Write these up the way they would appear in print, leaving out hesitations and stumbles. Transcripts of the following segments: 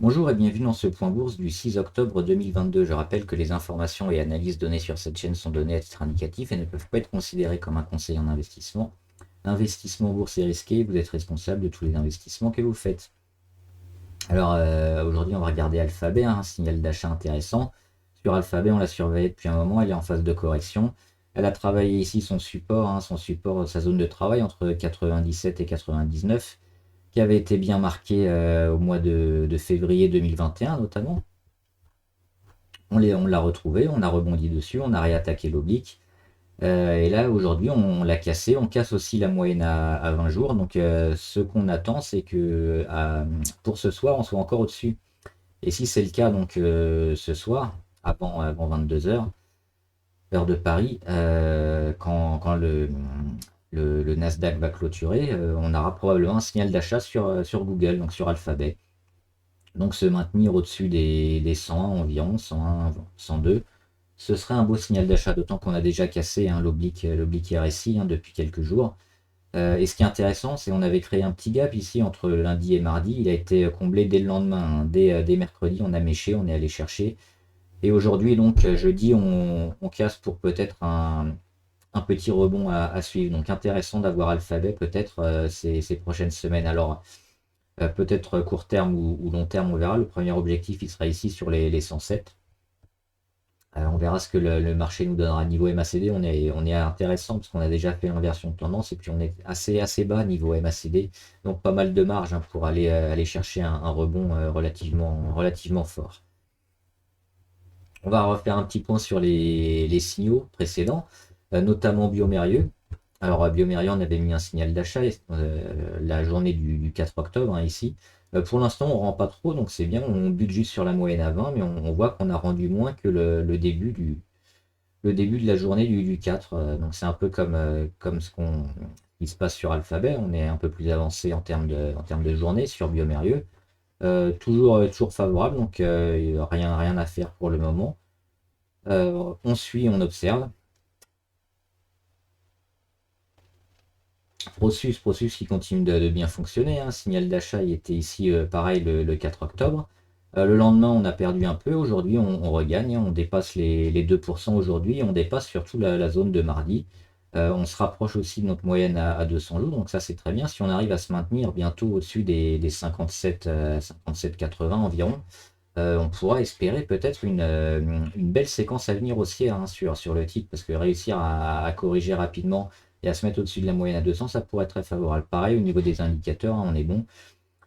Bonjour et bienvenue dans ce point bourse du 6 octobre 2022. Je rappelle que les informations et analyses données sur cette chaîne sont données à titre indicatif et ne peuvent pas être considérées comme un conseil en investissement. L'investissement en bourse est risqué, vous êtes responsable de tous les investissements que vous faites. Alors aujourd'hui on va regarder Alphabet, un signal d'achat intéressant. Sur Alphabet on l'a surveillé depuis un moment, elle est en phase de correction. Elle a travaillé ici son support, sa zone de travail entre 97 et 99 qui avait été bien marqué au mois de février 2021 notamment. On l'a retrouvé, on a rebondi dessus, on a réattaqué l'oblique. Et là, aujourd'hui, on l'a cassé. On casse aussi la moyenne à 20 jours. Donc, ce qu'on attend, c'est que pour ce soir, on soit encore au-dessus. Et si c'est le cas, donc ce soir, avant 22 heures, heure de Paris, quand le Nasdaq va clôturer, on aura probablement un signal d'achat sur Google, donc sur Alphabet. Donc se maintenir au-dessus des 100 environ, 101, 102, ce serait un beau signal d'achat, d'autant qu'on a déjà cassé l'oblique RSI depuis quelques jours. Et ce qui est intéressant, c'est qu'on avait créé un petit gap ici entre lundi et mardi. Il a été comblé dès le lendemain, hein. Dès mercredi, on a méché, on est allé chercher. Et aujourd'hui, donc jeudi, on casse pour peut-être un petit rebond à suivre. Donc intéressant d'avoir Alphabet peut-être ces prochaines semaines. Alors peut-être court terme ou long terme, on verra. Le premier objectif, il sera ici sur les 107. On verra ce que le marché nous donnera niveau MACD. On est intéressant parce qu'on a déjà fait l'inversion de tendance et puis on est assez bas niveau MACD. Donc pas mal de marge pour aller chercher un rebond relativement fort. On va refaire un petit point sur les signaux précédents, notamment Biomérieux. Alors Biomérieux, on avait mis un signal d'achat la journée du 4 octobre ici. Pour l'instant, on ne rend pas trop, donc c'est bien. On bute juste sur la moyenne à 20, mais on voit qu'on a rendu moins que le début de la journée du 4. Donc c'est un peu comme qui se passe sur Alphabet. On est un peu plus avancé en termes de journée sur Biomérieux. Toujours favorable, donc rien à faire pour le moment. On suit, on observe. Prosus qui continue de bien fonctionner, hein. Signal d'achat, il était ici pareil le 4 octobre. Le lendemain, on a perdu un peu. Aujourd'hui, on regagne, hein. On dépasse les 2% aujourd'hui. On dépasse surtout la zone de mardi. On se rapproche aussi de notre moyenne à 200 jours. Donc ça, c'est très bien. Si on arrive à se maintenir bientôt au-dessus des 57, 57,80 environ, on pourra espérer peut-être une belle séquence à venir haussière, hein, sur le titre, parce que réussir à corriger rapidement et à se mettre au-dessus de la moyenne à 200, ça pourrait être très favorable. Pareil, au niveau des indicateurs, hein, on est bon.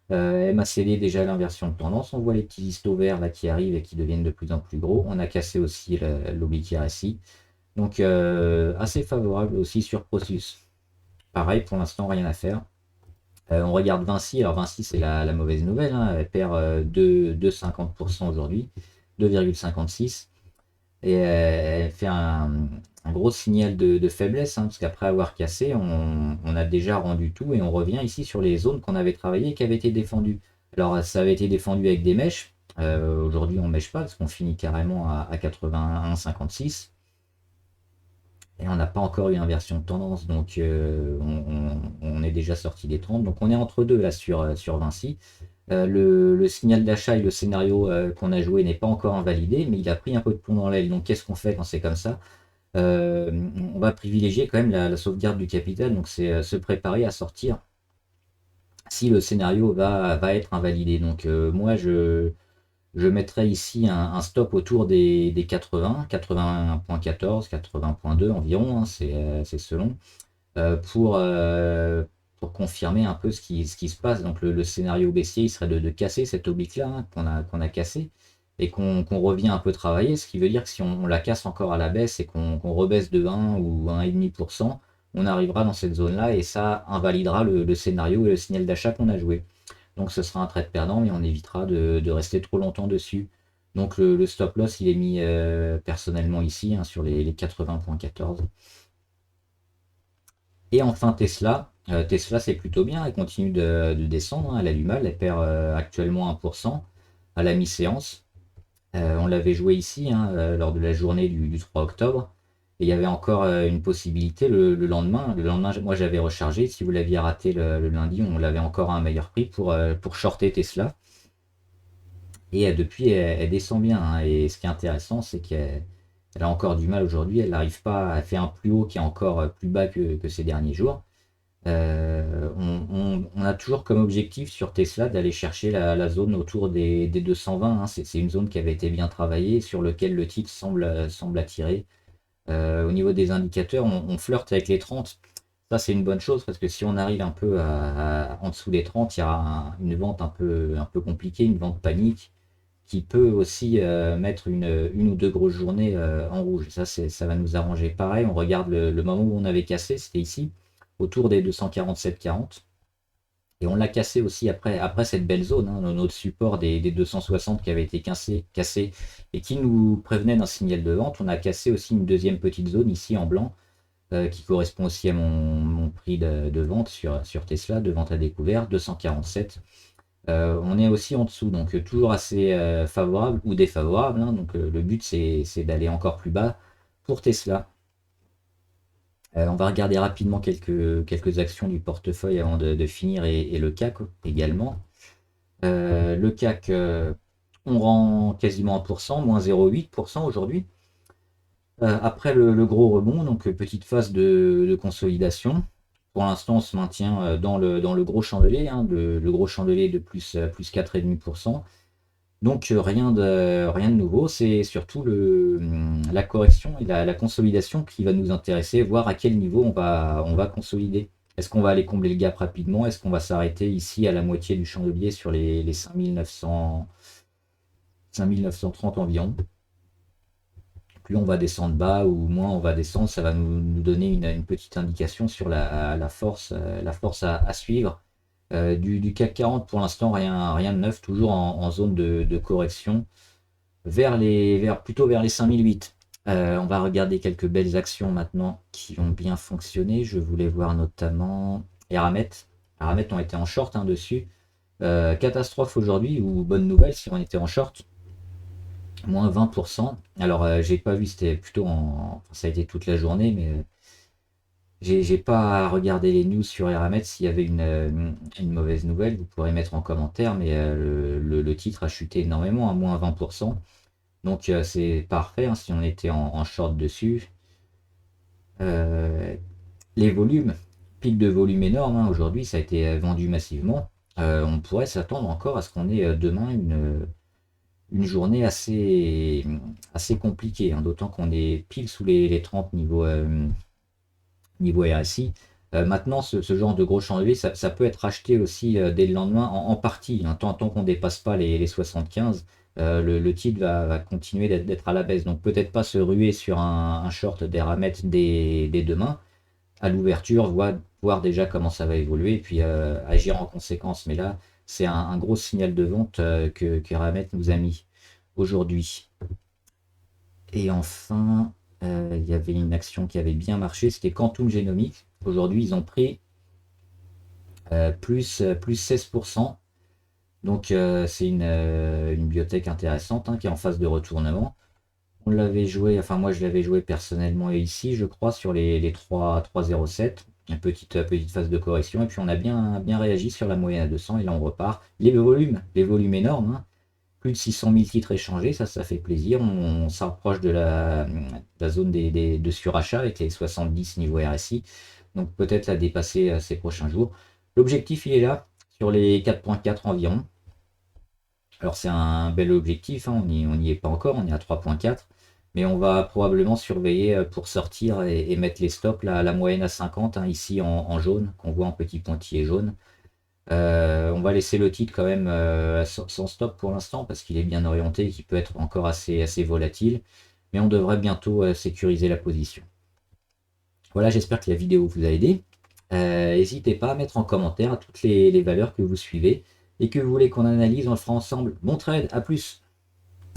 MACD, déjà l'inversion de tendance, on voit les petits istos verts là qui arrivent et qui deviennent de plus en plus gros. On a cassé aussi l'oblique RSI. Donc assez favorable aussi sur Prosus. Pareil, pour l'instant, rien à faire. On regarde Vinci. Alors Vinci, c'est la mauvaise nouvelle, hein. Elle perd 2,50% aujourd'hui, 2,56. Et elle fait un gros signal de faiblesse, hein, parce qu'après avoir cassé, on a déjà rendu tout et on revient ici sur les zones qu'on avait travaillées et qui avaient été défendues. Alors ça avait été défendu avec des mèches. Aujourd'hui, on ne mèche pas parce qu'on finit carrément à 81,56. Et on n'a pas encore eu inversion de tendance, donc on est déjà sorti des 30. Donc on est entre deux là sur Vinci. Le signal d'achat et le scénario qu'on a joué n'est pas encore invalidé, mais il a pris un peu de plomb dans l'aile. Donc qu'est-ce qu'on fait quand c'est comme ça? Euh, on va privilégier quand même la sauvegarde du capital, donc c'est se préparer à sortir si le scénario va être invalidé. Donc moi je mettrais ici un stop autour des 80, 80,14, 80,2 environ, hein, c'est selon, pour confirmer un peu ce qui se passe. Donc le scénario baissier, il serait de casser cette oblique-là, hein, qu'on a cassé et qu'on revient un peu travailler, ce qui veut dire que si on la casse encore à la baisse et qu'on rebaisse de 1 ou 1,5%, on arrivera dans cette zone-là et ça invalidera le scénario et le signal d'achat qu'on a joué. Donc ce sera un trade perdant, mais on évitera de rester trop longtemps dessus. Donc le stop loss, il est mis personnellement ici, hein, sur les 80,14. Et enfin Tesla. Tesla, c'est plutôt bien, elle continue de descendre, hein. Elle a du mal, elle perd actuellement 1% à la mi-séance. On l'avait joué ici, hein, lors de la journée du 3 octobre. Et il y avait encore une possibilité le lendemain. Le lendemain, moi j'avais rechargé. Si vous l'aviez raté le lundi, on l'avait encore à un meilleur prix pour shorter Tesla. Et depuis, elle descend bien, hein. Et ce qui est intéressant, c'est qu'elle a encore du mal aujourd'hui. Elle n'arrive pas à faire un plus haut qui est encore plus bas que ces derniers jours. On a toujours comme objectif sur Tesla d'aller chercher la zone autour des 220, hein. C'est une zone qui avait été bien travaillée, sur lequel le titre semble attirer. Au niveau des indicateurs, on flirte avec les 30. Ça, c'est une bonne chose parce que si on arrive un peu en dessous des 30, il y aura une vente un peu compliquée, une vente panique qui peut aussi mettre une ou deux grosses journées en rouge. Ça va nous arranger. Pareil, on regarde le moment où on avait cassé, c'était ici, autour des 247,40. Et on l'a cassé aussi après cette belle zone, hein, notre support des 260 qui avait été cassé et qui nous prévenait d'un signal de vente. On a cassé aussi une deuxième petite zone ici en blanc qui correspond aussi à mon prix de vente sur Tesla, de vente à découvert, 247. On est aussi en dessous, donc toujours assez favorable ou défavorable, hein. Donc le but c'est d'aller encore plus bas pour Tesla. On va regarder rapidement quelques actions du portefeuille avant de finir et le CAC également. Le CAC, on rend quasiment 1%, moins 0,8% aujourd'hui. Après le gros rebond, donc petite phase de consolidation. Pour l'instant, on se maintient dans le gros chandelier, hein, le gros chandelier de plus 4,5%. Donc rien de nouveau, c'est surtout la correction et la consolidation qui va nous intéresser, voir à quel niveau on va consolider. Est-ce qu'on va aller combler le gap rapidement? Est-ce qu'on va s'arrêter ici à la moitié du chandelier sur les 5930 environ? Plus on va descendre bas ou moins on va descendre, ça va nous donner une petite indication sur la force à suivre. Du CAC 40 pour l'instant, rien de neuf, toujours en zone de correction, plutôt vers les 5008. On va regarder quelques belles actions maintenant qui ont bien fonctionné. Je voulais voir notamment Eramet. Eramet ont été en short, hein, dessus. Catastrophe aujourd'hui ou bonne nouvelle si on était en short, moins 20%. Alors j'ai pas vu, c'était plutôt enfin, ça a été toute la journée, mais j'ai pas regardé les news sur Eramet. S'il y avait une mauvaise nouvelle, vous pourrez mettre en commentaire, mais le titre a chuté énormément, à moins 20%. Donc c'est parfait, hein, si on était en short dessus. Les volumes, pic de volume énorme, hein, aujourd'hui, ça a été vendu massivement. On pourrait s'attendre encore à ce qu'on ait demain une journée assez compliquée, hein, d'autant qu'on est pile sous les 30 niveau RSI. Maintenant, ce genre de gros chandelier, ça peut être acheté aussi dès le lendemain en partie, hein, tant qu'on ne dépasse pas les 75. Le titre va continuer d'être à la baisse. Donc peut-être pas se ruer sur un short d'Eramet dès demain, à l'ouverture, voir déjà comment ça va évoluer, et puis agir en conséquence. Mais là, c'est un gros signal de vente que Eramet nous a mis aujourd'hui. Et enfin, il y avait une action qui avait bien marché, c'était Quantum Genomics. Aujourd'hui, ils ont pris plus 16%. Donc c'est une biotech intéressante, hein, qui est en phase de retournement. On l'avait joué, enfin moi je l'avais joué personnellement ici, je crois, sur les 3,07. Une petite phase de correction. Et puis on a bien réagi sur la moyenne à 200 et là on repart. Les volumes énormes, hein. Plus de 600 000 titres échangés, ça fait plaisir. On s'approche de la zone de surachat avec les 70 niveau RSI. Donc peut-être la dépasser ces prochains jours. L'objectif, il est là, sur les 4,4 environ. Alors c'est un bel objectif, hein, on n'y est pas encore, on est à 3,4. Mais on va probablement surveiller pour sortir et mettre les stops, la moyenne à 50, hein, ici en jaune, qu'on voit en petit pointillé jaune. On va laisser le titre quand même sans stop pour l'instant parce qu'il est bien orienté et qu'il peut être encore assez volatile. Mais on devrait bientôt sécuriser la position. Voilà, j'espère que la vidéo vous a aidé. N'hésitez pas à mettre en commentaire toutes les valeurs que vous suivez et que vous voulez qu'on analyse. On le fera ensemble. Bon trade, à plus!